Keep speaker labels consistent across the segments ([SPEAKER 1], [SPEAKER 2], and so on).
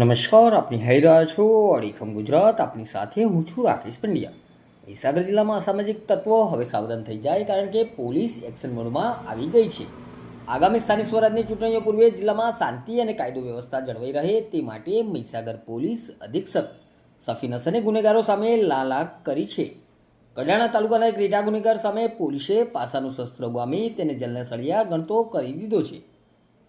[SPEAKER 1] નમસ્કાર, આપની હાઈ રહ્યા છો અડીખમ ગુજરાત. આપની સાથે હું છું રાકેશ પંડ્યા. મહીસાગર જિલ્લામાં અસામાજિક તત્વો હવે સાવધાન થઈ જાય, કારણ કે પોલીસ એક્શન મોડમાં આવી ગઈ છે. આગામી સ્થાનિક સ્વરાજની ચૂંટણીઓ પૂર્વે જિલ્લામાં શાંતિ અને કાયદો વ્યવસ્થા જળવાઈ રહે તે માટે મહીસાગર પોલીસ અધિક્ષક સફીન હસને ગુનેગારો સામે લાલાક કરી છે. કડાણા તાલુકાના એક રેડા ગુનેગાર સામે પોલીસે પાસાનું શસ્ત્ર ઉગામી તેને જેલના સળિયા ગણતો કરી દીધો છે.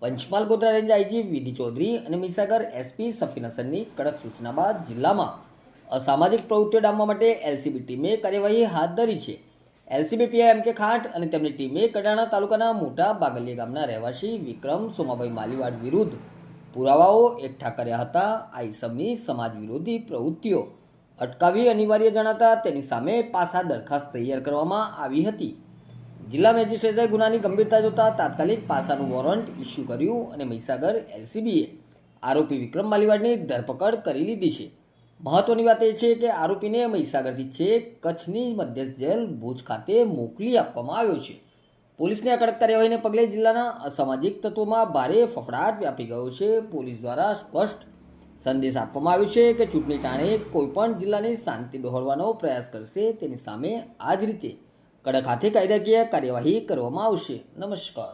[SPEAKER 1] પંચમહાલ ગોધરા રેન્જ આઈજી વિધિ ચૌધરી અને મહીસાગર એસપી સફીન હસનની કડક સૂચના બાદ જિલ્લામાં અસામાજિક પ્રવૃત્તિઓ ડામવા માટે એલસીબી ટીમે કાર્યવાહી હાથ ધરી છે. એલસીબી પીઆઈ એમ કે ખાંટ અને તેમની ટીમે કડાણા તાલુકાના મોટા બાગલિયા ગામના રહેવાસી વિક્રમ સોમાભાઈ માલીવાડ વિરુદ્ધ પુરાવાઓ એકઠા કર્યા હતા. આ ઈસમની સમાજ વિરોધી પ્રવૃત્તિઓ અટકાવવી અનિવાર્ય જણાતા તેની સામે પાસા દરખાસ્ત તૈયાર કરવામાં આવી હતી. જિલ્લા મેજિસ્ટ્રેટે ગુનાની ગંભીરતા જોતા તાત્કાલિક પાસાનું વોરંટ ઇસ્યુ કર્યું અને મહીસાગર એલસીબીએ આરોપી વિક્રમ માલીવાડની ધરપકડ કરી લીધી છે. મહત્વની વાત એ છે કે આરોપીને મહીસાગરથી છેક કચ્છની મધ્યસ્થ જેલ ભુજ ખાતે મોકલી આપવામાં આવ્યો છે. પોલીસની આ કડક કાર્યવાહીને પગલે જિલ્લાના અસામાજિક તત્વોમાં ભારે ફફડાટ વ્યાપી ગયો છે. પોલીસ દ્વારા સ્પષ્ટ સંદેશ આપવામાં આવ્યો છે કે ચૂંટણી ટાણે કોઈપણ જિલ્લાની શાંતિ ડહોળવાનો પ્રયાસ કરશે તેની સામે આ જ રીતે કડક હાથે કાયદાકીય કાર્યવાહી કરવામાં આવશે. નમસ્કાર.